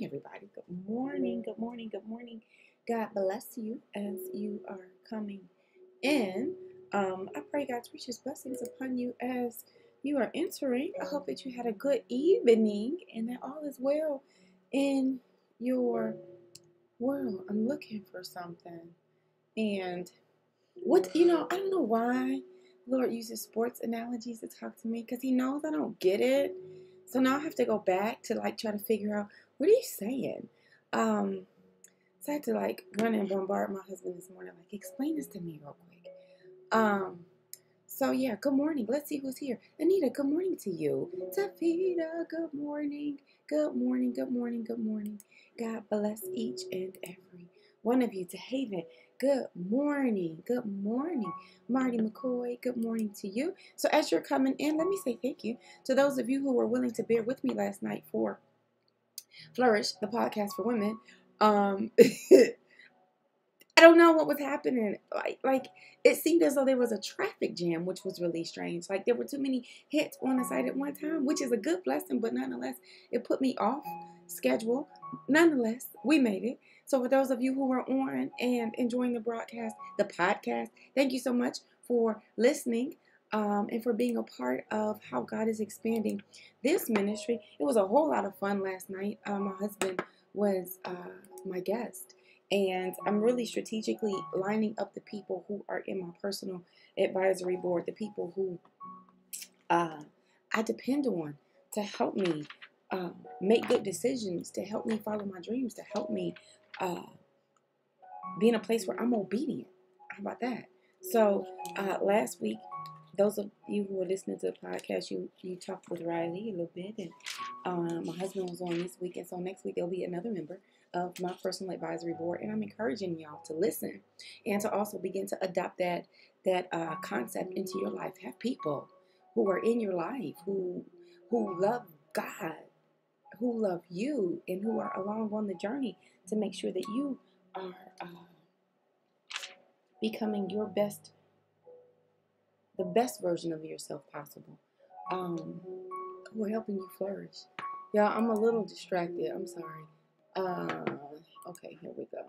morning, everybody. Good morning, good morning, good morning. God bless you as you are coming in. I pray God's richest blessings upon you as you are entering. I hope that you had a good evening and that all is well in your world. I'm looking for something. And I don't know why Lord uses sports analogies to talk to me because he knows I don't get it. So now I have to go back to try to figure out what are you saying. So I had to run and bombard my husband this morning, explain this to me real quick. So yeah, good morning. Let's see who's here. Anita, good morning to you. Tafita, good morning. Good morning, good morning, good morning. God bless each and every one of you. To Haven, good morning. Good morning. Marty McCoy, good morning to you. So as you're coming in, let me say thank you to those of you who were willing to bear with me last night for Flourish, the podcast for women. I don't know what was happening. It seemed as though there was a traffic jam, which was really strange. There were too many hits on the site at one time, which is a good blessing, but nonetheless, it put me off schedule. Nonetheless, we made it. So for those of you who were on and enjoying the broadcast, the podcast, thank you so much for listening and for being a part of how God is expanding this ministry. It was a whole lot of fun last night. My husband was my guest. And I'm really strategically lining up the people who are in my personal advisory board, the people who I depend on to help me make good decisions, to help me follow my dreams, to help me be in a place where I'm obedient. How about that? So last week, those of you who were listening to the podcast, you talked with Riley a little bit, and my husband was on this week, and so next week there'll be another member of my personal advisory board, and I'm encouraging y'all to listen and to also begin to adopt that concept into your life. Have people who are in your life who love God, who love you, and who are along on the journey to make sure that you are becoming the best version of yourself possible. Who are helping you flourish. Y'all, I'm a little distracted. I'm sorry. Okay, here we go.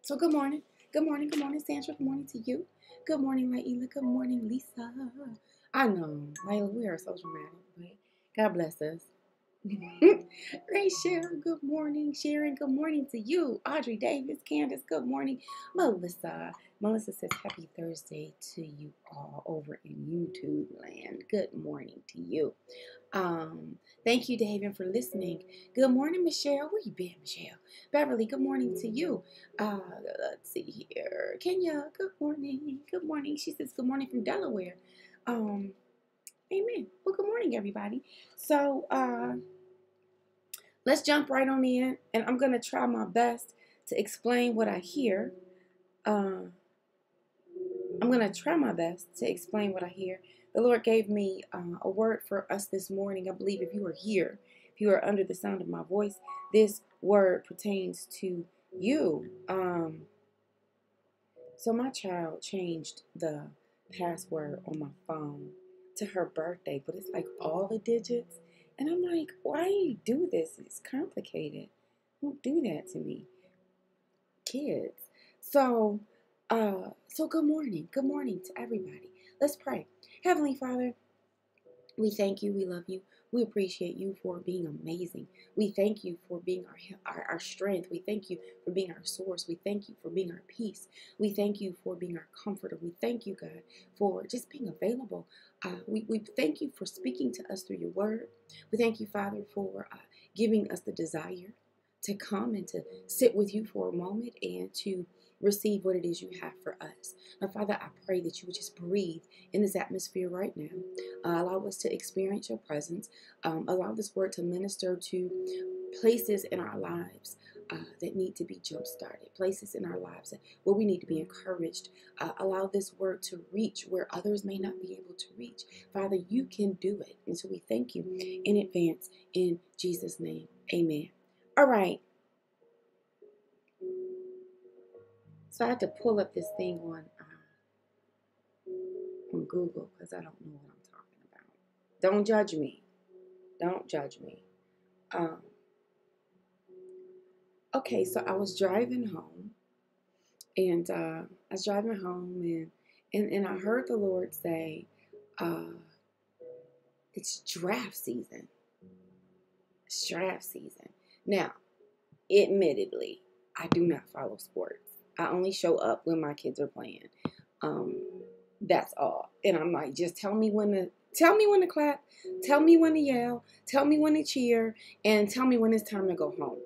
So good morning. Good morning. Good morning, Sandra. Good morning to you. Good morning, Layla. Good morning, Lisa. I know, Layla, we are so dramatic, but God bless us. Rachel, good morning. Sharon, good morning to you. Audrey Davis, Candace, good morning. Melissa says happy Thursday to you all over in YouTube land. Good morning to you. Thank you, David, for listening. Good morning, Michelle. Where you been, Michelle? Beverly, good morning to you. Let's see here. Kenya, good morning. Good morning. She says good morning from Delaware. Amen. Well, good morning, everybody. So, let's jump right on in, and I'm going to try my best to explain what I hear. I'm going to try my best to explain what I hear. The Lord gave me a word for us this morning. I believe if you are here, if you are under the sound of my voice, this word pertains to you. So my child changed the password on my phone to her birthday, but it's all the digits. And I'm like, why do you do this? It's complicated. Don't do that to me. Kids. So good morning. Good morning to everybody. Let's pray. Heavenly Father, we thank you. We love you. We appreciate you for being amazing. We thank you for being our strength. We thank you for being our source. We thank you for being our peace. We thank you for being our comforter. We thank you, God, for just being available. We thank you for speaking to us through your word. We thank you, Father, for giving us the desire to come and to sit with you for a moment and to receive what it is you have for us. Now, Father, I pray that you would just breathe in this atmosphere right now. Allow us to experience your presence. Allow this word to minister to places in our lives that need to be jump-started, places in our lives where we need to be encouraged. Allow this word to reach where others may not be able to reach. Father, you can do it. And so we thank you in advance in Jesus' name. Amen. All right. So I had to pull up this thing on Google because I don't know what I'm talking about. Don't judge me. Don't judge me. Um, okay, so I was driving home, and and I heard the Lord say, uh, "It's draft season. It's draft season." Now, admittedly, I do not follow sports. I only show up when my kids are playing. Um, that's all. And I'm like, just tell me when to clap, tell me when to yell, tell me when to cheer, and tell me when it's time to go home.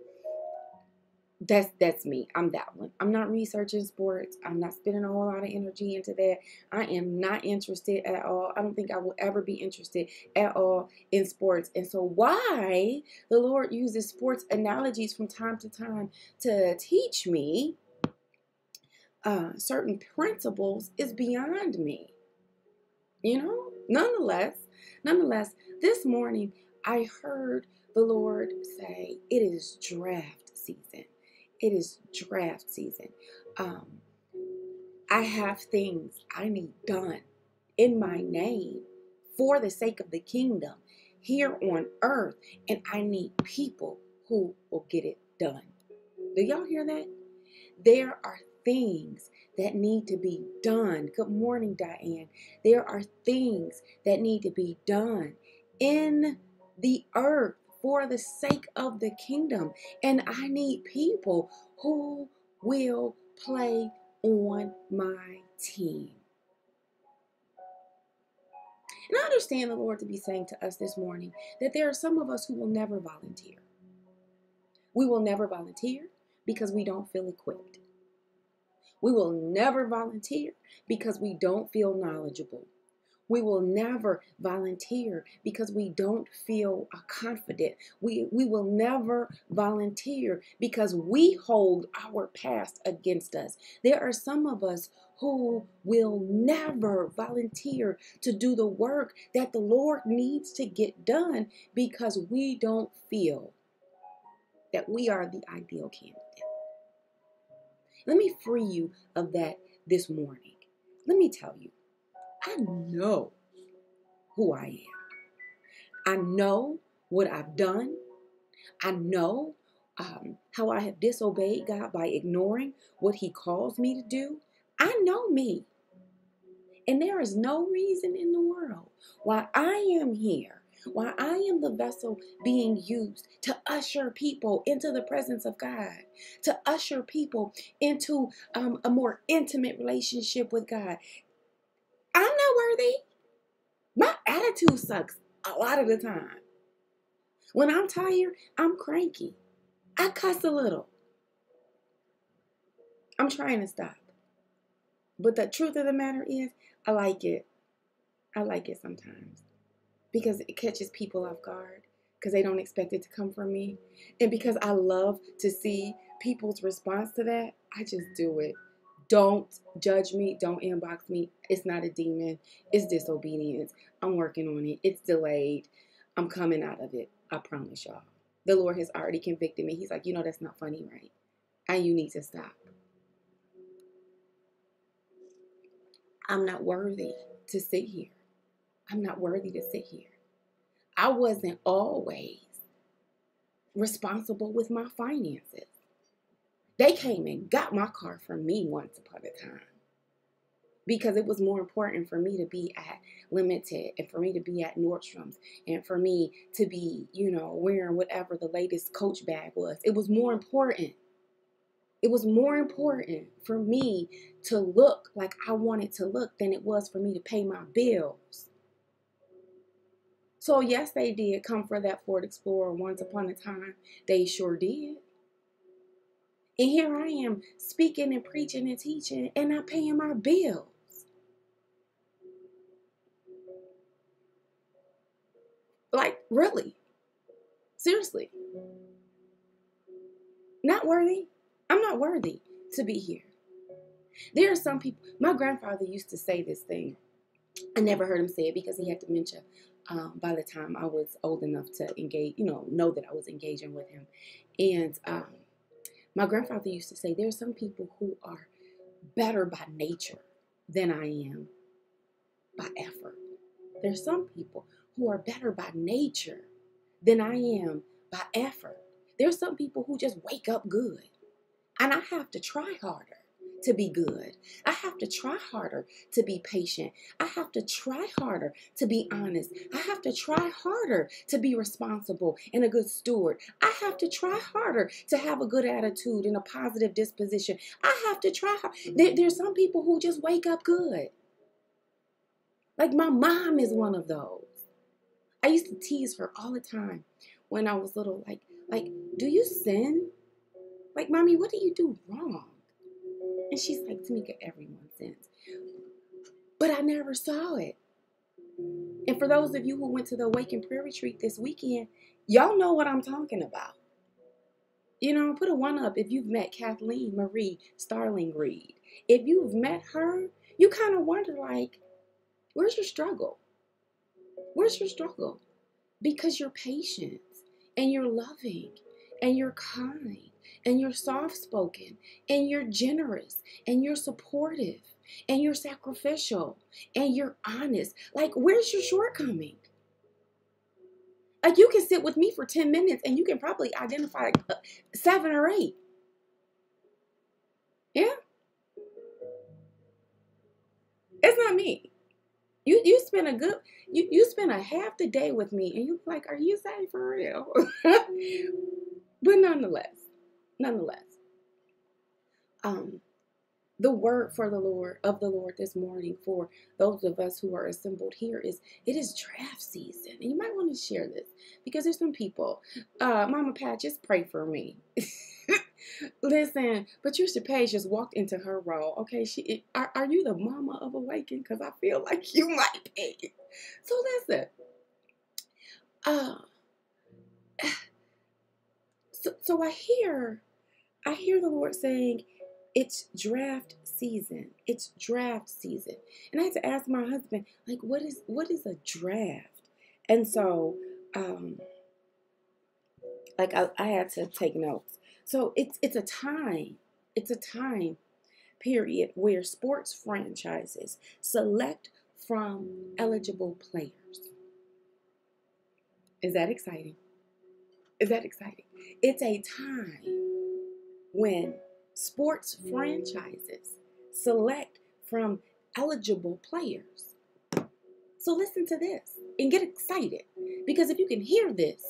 That's me. I'm that one. I'm not researching sports. I'm not spending a whole lot of energy into that. I am not interested at all. I don't think I will ever be interested at all in sports. And so why the Lord uses sports analogies from time to time to teach me certain principles is beyond me. Nonetheless, this morning I heard the Lord say, it is draft season. It is draft season. Um, I have things I need done in my name for the sake of the kingdom here on earth, and I need people who will get it done. Do y'all hear that? There are things that need to be done. Good morning, Diane. There are things that need to be done in the earth for the sake of the kingdom. And I need people who will play on my team. And I understand the Lord to be saying to us this morning that there are some of us who will never volunteer. We will never volunteer because we don't feel equipped. We will never volunteer because we don't feel knowledgeable. We will never volunteer because we don't feel confident. We will never volunteer because we hold our past against us. There are some of us who will never volunteer to do the work that the Lord needs to get done because we don't feel that we are the ideal candidate. Let me free you of that this morning. Let me tell you, I know who I am. I know what I've done. I know how I have disobeyed God by ignoring what He calls me to do. I know me. And there is no reason in the world why I am here, why I am the vessel being used to usher people into the presence of God, to usher people into a more intimate relationship with God. I'm not worthy. My attitude sucks a lot of the time. When I'm tired, I'm cranky. I cuss a little. I'm trying to stop. But the truth of the matter is, I like it. I like it sometimes. Because it catches people off guard. Because they don't expect it to come from me. And because I love to see people's response to that, I just do it. Don't judge me. Don't inbox me. It's not a demon. It's disobedience. I'm working on it. It's delayed. I'm coming out of it. I promise y'all. The Lord has already convicted me. He's like, that's not funny, right? And you need to stop. I'm not worthy to sit here. I'm not worthy to sit here. I wasn't always responsible with my finances. They came and got my car from me once upon a time because it was more important for me to be at Limited and for me to be at Nordstrom's and for me to be, wearing whatever the latest Coach bag was. It was more important. It was more important for me to look like I wanted to look than it was for me to pay my bills. So yes, they did come for that Ford Explorer once upon a time. They sure did. And here I am speaking and preaching and teaching and not paying my bills. Like, really? Seriously? Not worthy? I'm not worthy to be here. There are some people, my grandfather used to say this thing. I never heard him say it because he had dementia by the time I was old enough to engage, know that I was engaging with him. And my grandfather used to say, there are some people who are better by nature than I am by effort. There's some people who are better by nature than I am by effort. There's some people who just wake up good. And I have to try harder to be good. I have to try harder to be patient. I have to try harder to be honest. I have to try harder to be responsible and a good steward. I have to try harder to have a good attitude and a positive disposition. I have to try hard. There's some people who just wake up good. Like my mom is one of those. I used to tease her all the time when I was little. Like, do you sin? Like, mommy, what do you do wrong? And she's like, Tameaka, everyone sins. But I never saw it. And for those of you who went to the Awaken prayer retreat this weekend, y'all know what I'm talking about. You know, put a 1 up if you've met Kathleen Marie Starling Reid. If you've met her, you kind of wonder, like, where's your struggle? Where's your struggle? Because you're patient and you're loving and you're kind and you're soft-spoken and you're generous and you're supportive and you're sacrificial and you're honest. Like, where's your shortcoming? Like, you can sit with me for 10 minutes and you can probably identify 7 or 8. Yeah? It's not me. You spend you spend a half the day with me and you're like, are you saying for real? But nonetheless, the word for the Lord of the Lord this morning for those of us who are assembled here is it is draft season. And you might want to share this because there's some people. Mama Pat, just pray for me. Listen, Patricia Page just walked into her role. Okay, are you the mama of Awaken? Because I feel like you might be. So listen. So I hear the Lord saying, it's draft season. It's draft season. And I had to ask my husband, like, what is a draft? And so, like, I had to take notes. So it's a time period where sports franchises select from eligible players. Is that exciting? Is that exciting? It's a time when sports franchises select from eligible players. So listen to this and get excited, because if you can hear this,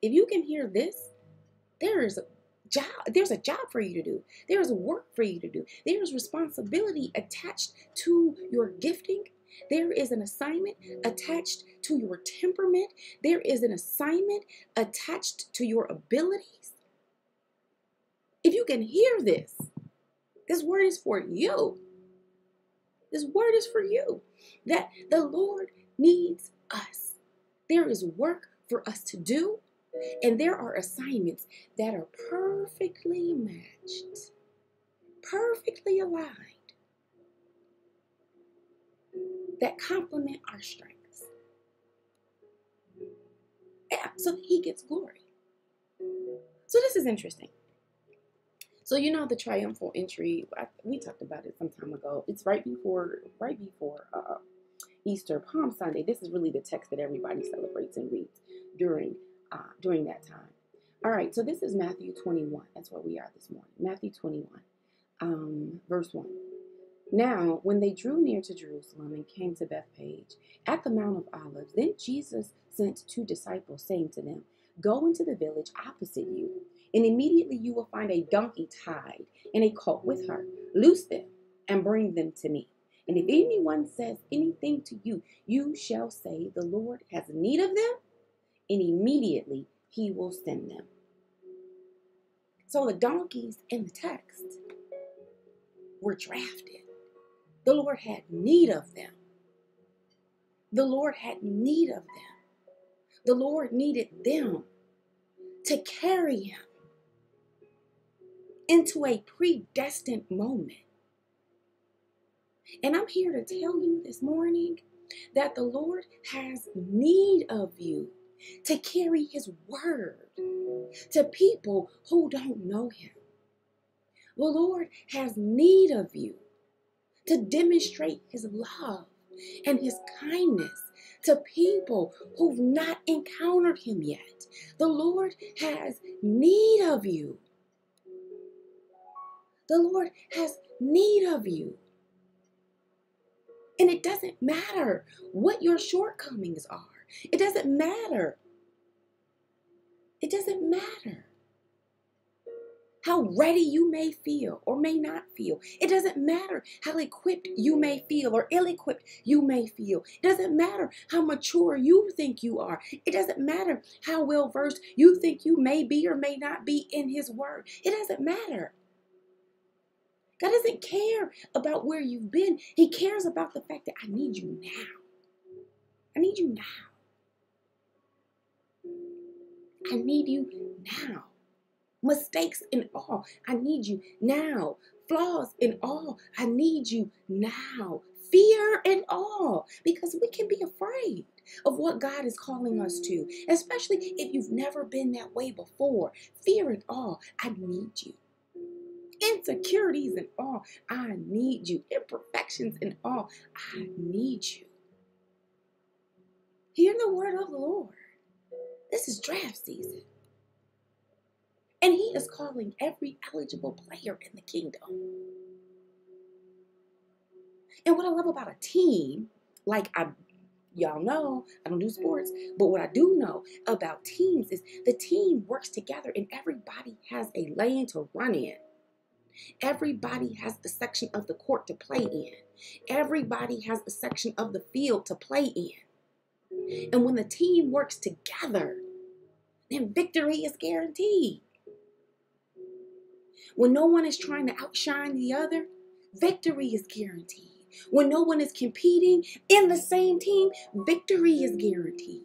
there's a job for you to do. There's work for you to do. There's responsibility attached to your gifting. There is an assignment attached to your temperament. There is an assignment attached to your abilities. If you can hear this word is for you. This word is for you. That the Lord needs us. There is work for us to do, and there are assignments that are perfectly matched, perfectly aligned, that complement our strengths. Yeah, so He gets glory. So this is interesting. So you know the triumphal entry, we talked about it some time ago. It's right before Easter, Palm Sunday. This is really the text that everybody celebrates and reads during that time. All right, so this is Matthew 21. That's where we are this morning. Matthew 21, verse 1. Now, when they drew near to Jerusalem and came to Bethphage at the Mount of Olives, then Jesus sent 2 disciples, saying to them, go into the village opposite you, and immediately you will find a donkey tied and a colt with her. Loose them and bring them to me. And if anyone says anything to you, you shall say, the Lord has need of them, and immediately He will send them. So the donkeys in the text were drafted. The Lord had need of them. The Lord had need of them. The Lord needed them to carry Him into a predestined moment. And I'm here to tell you this morning that the Lord has need of you to carry His word to people who don't know Him. The Lord has need of you to demonstrate His love and His kindness to people who've not encountered him yet. The Lord has need of you. The Lord has need of you. And it doesn't matter what your shortcomings are. It doesn't matter. It doesn't matter how ready you may feel or may not feel. It doesn't matter how equipped you may feel or ill-equipped you may feel. It doesn't matter how mature you think you are. It doesn't matter how well-versed you think you may be or may not be in his word. It doesn't matter. God doesn't care about where you've been. He cares about the fact that I need you now. I need you now. I need you now. Mistakes and all, I need you now. Flaws and all, I need you now. Fear and all, because we can be afraid of what God is calling us to, especially if you've never been that way before. Fear and all, I need you. Insecurities and all, I need you. Imperfections and all, I need you. Hear the word of the Lord. This is draft season. And he is calling every eligible player in the kingdom. And what I love about a team, y'all know, I don't do sports, but what I do know about teams is the team works together and everybody has a lane to run in. Everybody has a section of the court to play in. Everybody has a section of the field to play in. And when the team works together, then victory is guaranteed. When no one is trying to outshine the other, victory is guaranteed. When no one is competing in the same team, victory is guaranteed.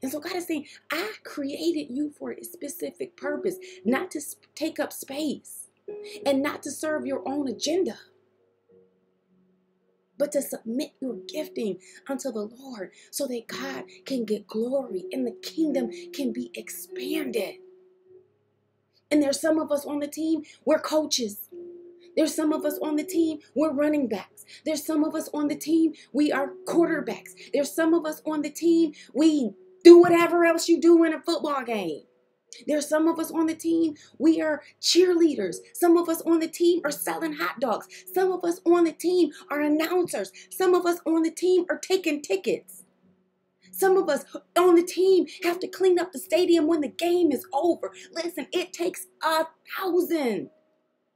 And so God is saying, I created you for a specific purpose, not to take up space and not to serve your own agenda, but to submit your gifting unto the Lord so that God can get glory and the kingdom can be expanded. And there's some of us on the team, we're coaches. There's some of us on the team, we're running backs. There's some of us on the team, we are quarterbacks. There's some of us on the team, we do whatever else you do in a football game. There's some of us on the team, we are cheerleaders. Some of us on the team are selling hot dogs. Some of us on the team are announcers. Some of us on the team are taking tickets. Some of us on the team have to clean up the stadium when the game is over. Listen, it takes 1,000,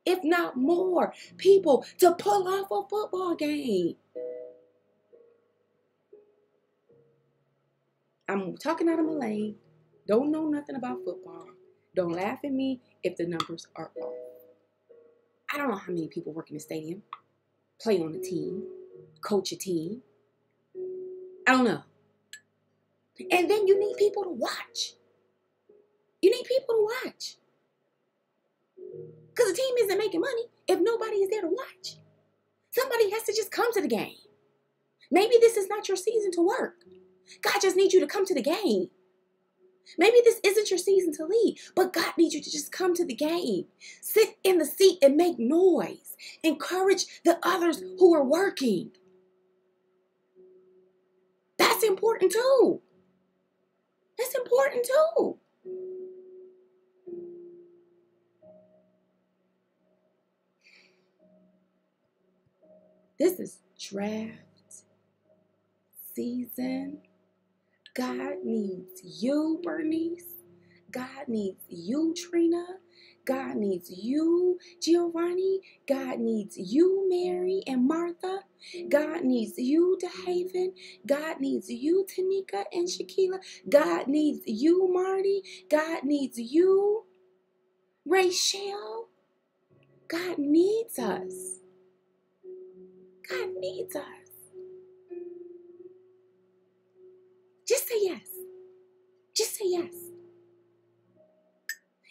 if not more, people to pull off a football game. I'm talking out of my lane. Don't know nothing about football. Don't laugh at me if the numbers are off. I don't know how many people work in the stadium, play on a team, coach a team. I don't know. And then you need people to watch. You need people to watch. Because the team isn't making money if nobody is there to watch. Somebody has to just come to the game. Maybe this is not your season to work. God just needs you to come to the game. Maybe this isn't your season to lead, but God needs you to just come to the game. Sit in the seat and make noise. Encourage the others who are working. That's important too. That's important too. This is draft season. God needs you, Bernice. God needs you, Trina. God needs you, Giovanni. God needs you, Mary and Martha. God needs you, DeHaven. God needs you, Tameaka and Shaquila. God needs you, Marty. God needs you, Rachel. God needs us. God needs us. Just say yes. Just say yes.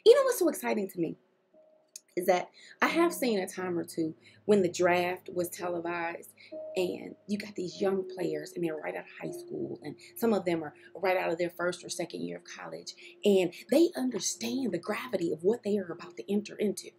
You know what's so exciting to me is that I have seen a time or two when the draft was televised and you got these young players and they're right out of high school and some of them are right out of their first or second year of college and they understand the gravity of what they are about to enter into.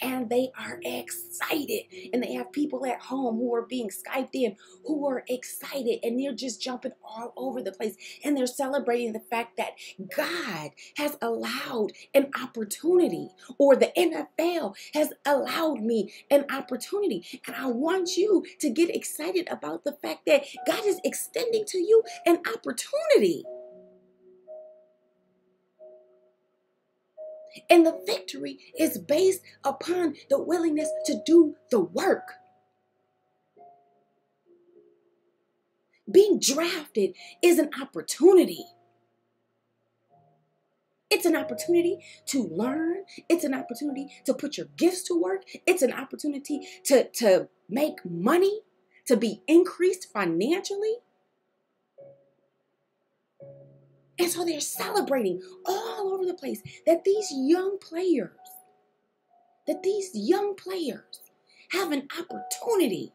and they are excited. And they have people at home who are being Skyped in who are excited, and they're just jumping all over the place. And they're celebrating the fact that God has allowed an opportunity, or the NFL has allowed me an opportunity. And I want you to get excited about the fact that God is extending to you an opportunity. And the victory is based upon the willingness to do the work. Being drafted is an opportunity. It's an opportunity to learn. It's an opportunity to put your gifts to work. It's an opportunity to make money, to be increased financially. And so they're celebrating all over the place that these young players have an opportunity.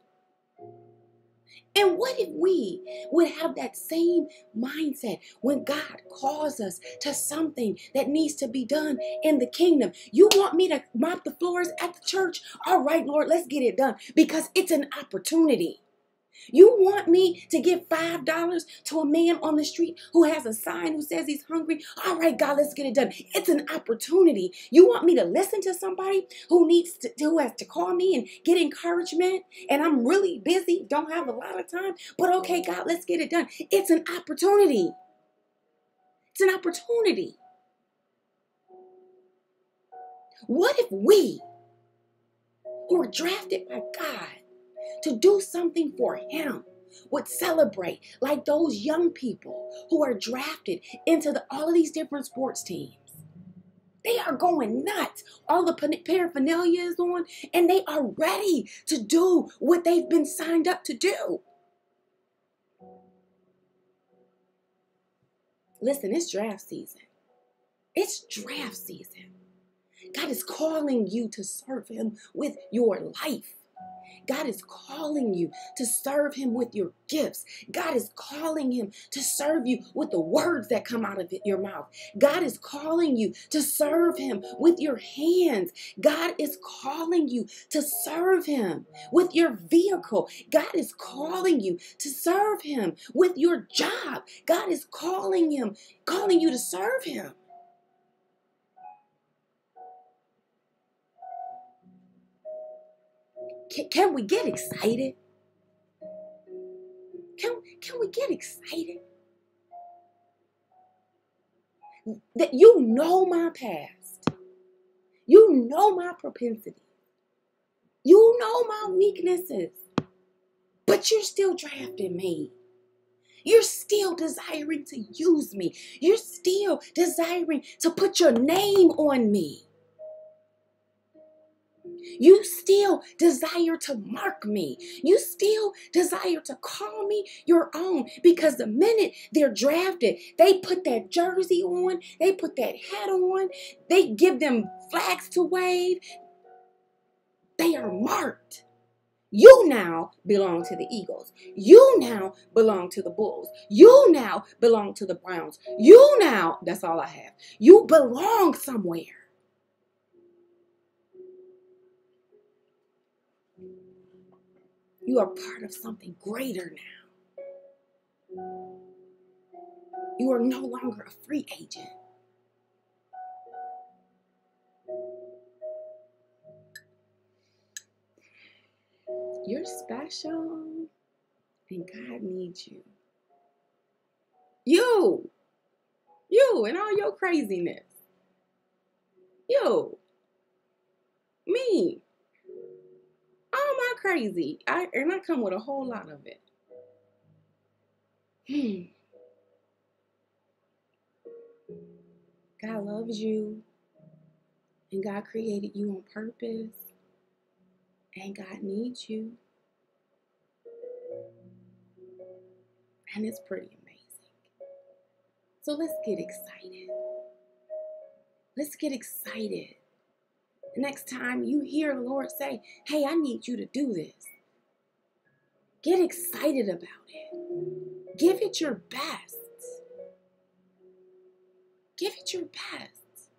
And what if we would have that same mindset when God calls us to something that needs to be done in the kingdom? You want me to mop the floors at the church? All right, Lord, let's get it done, because it's an opportunity. You want me to give $5 to a man on the street who has a sign who says he's hungry? All right, God, let's get it done. It's an opportunity. You want me to listen to somebody who has to call me and get encouragement, and I'm really busy, don't have a lot of time, but okay, God, let's get it done. It's an opportunity. It's an opportunity. What if we, who are drafted by God to do something for Him, would celebrate like those young people who are drafted into all of these different sports teams? They are going nuts. All the paraphernalia is on, and they are ready to do what they've been signed up to do. Listen, it's draft season. It's draft season. God is calling you to serve Him with your life. God is calling you to serve Him with your gifts. God is calling Him to serve you with the words that come out of your mouth. God is calling you to serve Him with your hands. God is calling you to serve Him with your vehicle. God is calling you to serve Him with your job. God is calling you to serve Him. Can we get excited? Can we get excited? That you know my past. You know my propensity. You know my weaknesses. But you're still drafting me. You're still desiring to use me. You're still desiring to put your name on me. You still desire to mark me. You still desire to call me your own, because the minute they're drafted, they put that jersey on, they put that hat on, they give them flags to wave. They are marked. You now belong to the Eagles. You now belong to the Bulls. You now belong to the Browns. You now, that's all I have. You belong somewhere. You are part of something greater now. You are no longer a free agent. You're special, and God needs you. You and all your craziness. You, me, all my crazy. I come with a whole lot of it. God loves you, and God created you on purpose, and God needs you. And it's pretty amazing. So let's get excited. Let's get excited. The next time you hear the Lord say, hey, I need you to do this, get excited about it. Give it your best. Give it your best.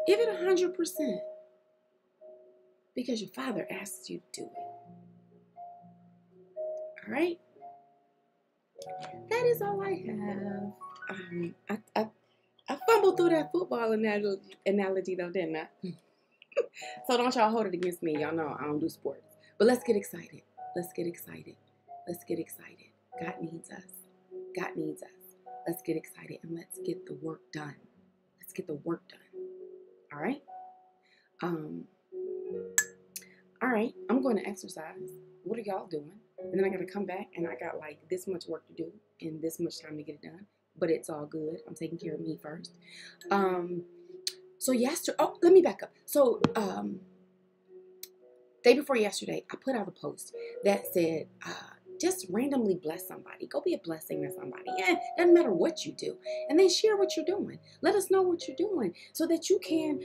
Give it 100%. because your Father asks you to do it. All right? That is all I have. I fumbled through that football analogy though, didn't I? So don't y'all hold it against me. Y'all know I don't do sports. But let's get excited. Let's get excited. Let's get excited. God needs us. God needs us. Let's get excited and let's get the work done. Let's get the work done. All right? All right, I'm going to exercise. What are y'all doing? And then I got to come back and I got like this much work to do and this much time to get it done. But it's all good. I'm taking care of me first. So yesterday, let me back up. So day before yesterday, I put out a post that said, just randomly bless somebody. Go be a blessing to somebody. Doesn't matter what you do. And then share what you're doing. Let us know what you're doing so that you can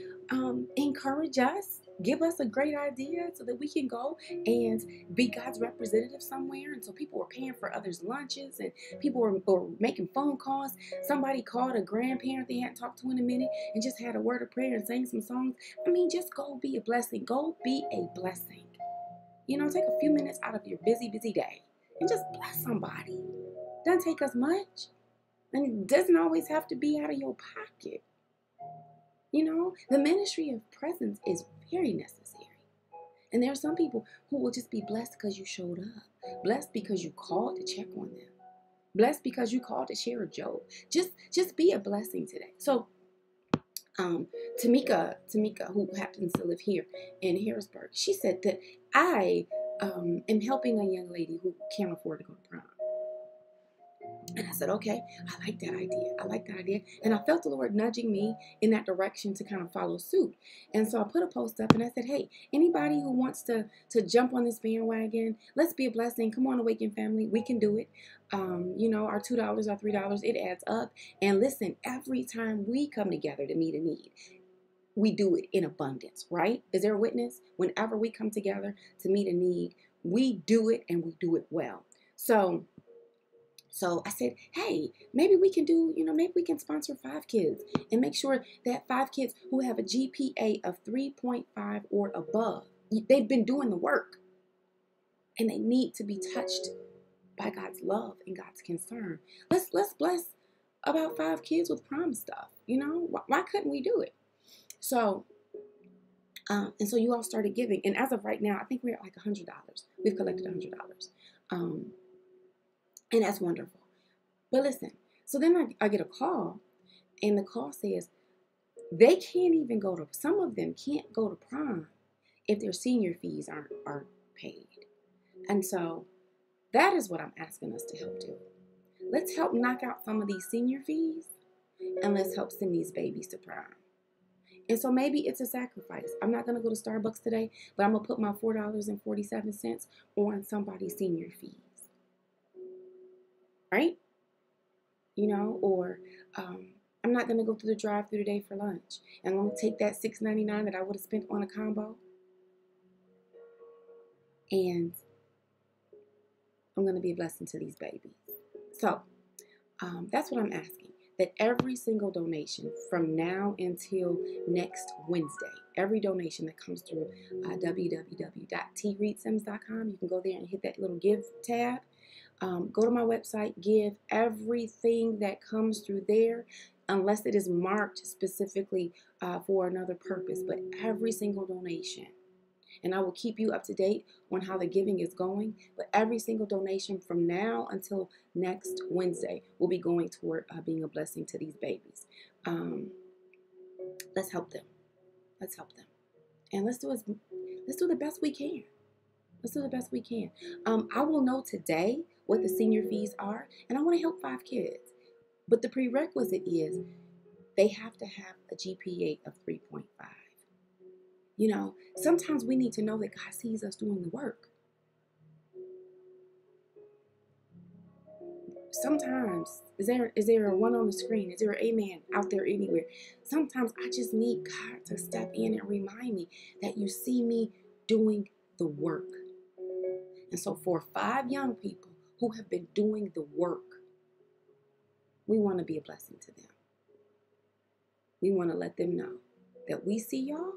encourage us. Give us a great idea so that we can go and be God's representative somewhere. And so people were paying for others' lunches and people were making phone calls. Somebody called a grandparent they hadn't talked to in a minute and just had a word of prayer and sang some songs. I mean, just go be a blessing. Go be a blessing. You know, take a few minutes out of your busy day and just bless somebody. Doesn't take us much. And it doesn't always have to be out of your pocket. You know, the ministry of presence is very necessary. And there are some people who will just be blessed because you showed up. Blessed because you called to check on them. Blessed because you called to share a joke. Just be a blessing today. So, Tameaka, who happens to live here in Harrisburg, she said that I am helping a young lady who can't afford to go to prom. And I said, okay, I like that idea. And I felt the Lord nudging me in that direction to kind of follow suit. And so I put a post up and I said, hey, anybody who wants to jump on this bandwagon, let's be a blessing. Come on, Awaken family. We can do it. You know, our $2, our $3, it adds up. And listen, every time we come together to meet a need, we do it in abundance, right? Is there a witness? Whenever we come together to meet a need, we do it and we do it well. So I said, hey, maybe we can do, maybe we can sponsor 5 kids and make sure that 5 kids who have a GPA of 3.5 or above, they've been doing the work and they need to be touched by God's love and God's concern. Let's bless about 5 kids with prom stuff. Why couldn't we do it? So, and so you all started giving. And as of right now, I think we're at like $100. We've collected $100. And that's wonderful. But listen, so then I get a call, and the call says they can't even some of them can't go to prom if their senior fees aren't paid. And so that is what I'm asking us to help do. Let's help knock out some of these senior fees, and let's help send these babies to prom. And so maybe it's a sacrifice. I'm not going to go to Starbucks today, but I'm going to put my $4.47 on somebody's senior fees. Right? Or I'm not going to go through the drive-thru today for lunch. And I'm going to take that $6.99 that I would have spent on a combo. And I'm going to be a blessing to these babies. So that's what I'm asking. That every single donation from now until next Wednesday, every donation that comes through www.treidsims.com, you can go there and hit that little give tab. Go to my website, give everything that comes through there, unless it is marked specifically for another purpose, but every single donation. And I will keep you up to date on how the giving is going, but every single donation from now until next Wednesday will be going toward being a blessing to these babies. Let's help them. Let's help them. And let's do the best we can. Let's do the best we can. I will know today what the senior fees are, and I want to help 5 kids. But the prerequisite is they have to have a GPA of 3.5. Sometimes we need to know that God sees us doing the work. Sometimes, is there a one on the screen? Is there an amen out there anywhere? Sometimes I just need God to step in and remind me that you see me doing the work. And so for 5 young people who have been doing the work, we want to be a blessing to them. We want to let them know that we see y'all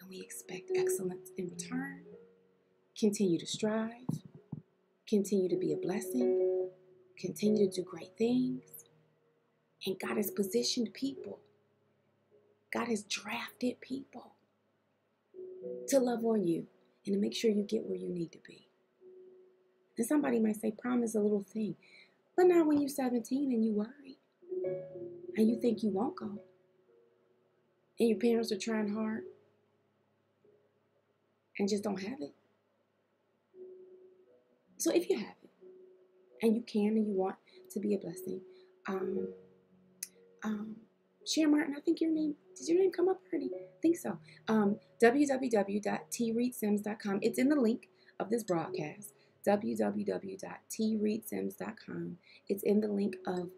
and we expect excellence in return. Continue to strive. Continue to be a blessing. Continue to do great things. And God has positioned people. God has drafted people to love on you and to make sure you get where you need to be. And somebody might say, prom is a little thing. But not when you're 17 and you worry. And you think you won't go. And your parents are trying hard. And just don't have it. So if you have it, and you can and you want to be a blessing, Share Martin, I think did your name come up already? I think so. www.treidsims.com. It's in the link of this broadcast. www.treidsims.com. It's in the link of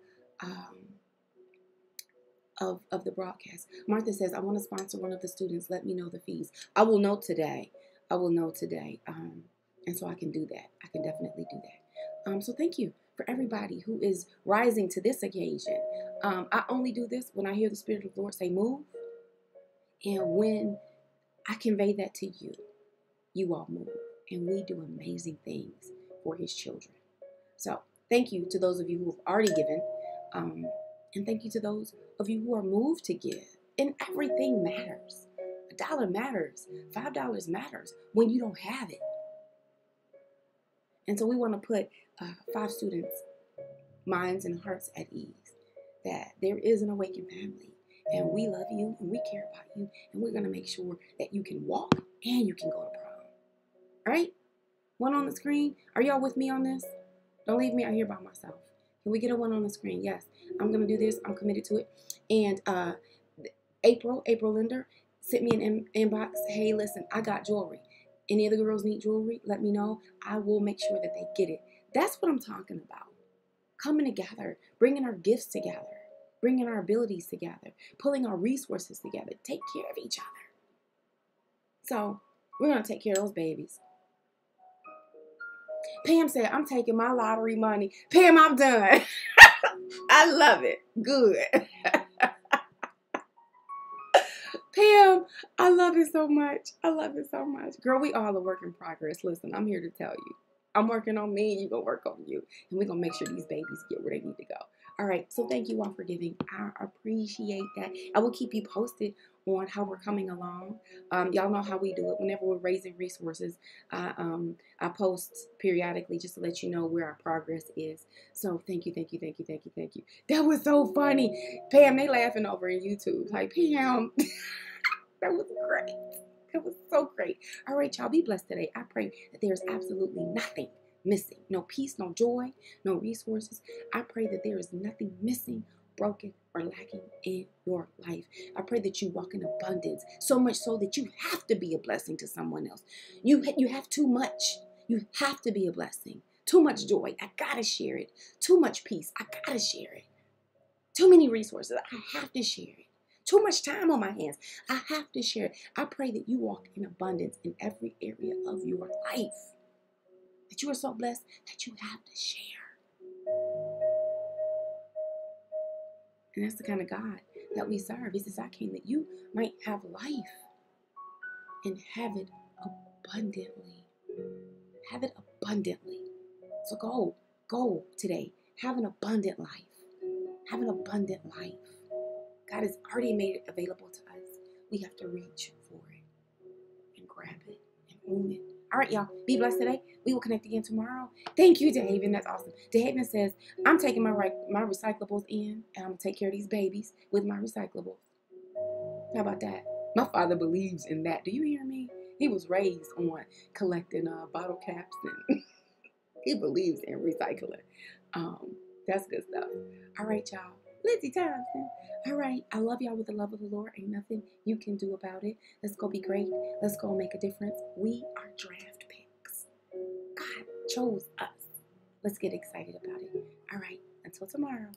the broadcast. Martha says, I want to sponsor one of the students. Let me know the fees. I will know today. And so I can do that. I can definitely do that. So thank you for everybody who is rising to this occasion. I only do this when I hear the Spirit of the Lord say move. And when I convey that to you, you all move. And we do amazing things for his children. So thank you to those of you who have already given. And thank you to those of you who are moved to give. And everything matters. $1 matters. $5 matters when you don't have it. And so we want to put 5 students' minds and hearts at ease that there is an Awaken family. And we love you and we care about you. And we're going to make sure that you can walk and you can go to prom. All right? One on the screen. Are y'all with me on this? Don't leave me out here by myself. Can we get a one on the screen? Yes. I'm going to do this. I'm committed to it. And April Linder sent me an inbox. Hey, listen, I got jewelry. Any of the girls need jewelry? Let me know. I will make sure that they get it. That's what I'm talking about. Coming together, bringing our gifts together, bringing our abilities together, pulling our resources together. Take care of each other. So we're going to take care of those babies. Pam said, I'm taking my lottery money. Pam, I'm done. I love it. Good. Pam, I love it so much. I love it so much. Girl, we all a work in progress. Listen, I'm here to tell you. I'm working on me and you're going to work on you. And we're going to make sure these babies get where they need to go. All right. So thank you all for giving. I appreciate that. I will keep you posted on how we're coming along. Y'all know how we do it. Whenever we're raising resources, I post periodically just to let you know where our progress is. So thank you. That was so funny. Pam, they laughing over in YouTube. Like, Pam, that was great. That was so great. All right, y'all, be blessed today. I pray that there's absolutely nothing missing. No peace, no joy, no resources. I pray that there is nothing missing, broken, or lacking in your life. I pray that you walk in abundance, so much so that you have to be a blessing to someone else. You have too much. You have to be a blessing. Too much joy. I got to share it. Too much peace. I got to share it. Too many resources. I have to share it. Too much time on my hands. I have to share it. I pray that you walk in abundance in every area of your life. That you are so blessed that you have to share. And that's the kind of God that we serve. He says, I came that you might have life and have it abundantly. Have it abundantly. So go today. Have an abundant life. Have an abundant life. God has already made it available to us. We have to reach for it and grab it and own it. All right, y'all. Be blessed today. We will connect again tomorrow. Thank you, DeHaven. That's awesome. DeHaven says, I'm taking my recyclables in, and I'm going to take care of these babies with my recyclables. How about that? My father believes in that. Do you hear me? He was raised on collecting bottle caps, and he believes in recycling. That's good stuff. All right, y'all. Lindsay Thompson. All right. I love y'all with the love of the Lord. Ain't nothing you can do about it. Let's go be great. Let's go make a difference. We are draft picks. God chose us. Let's get excited about it. All right. Until tomorrow.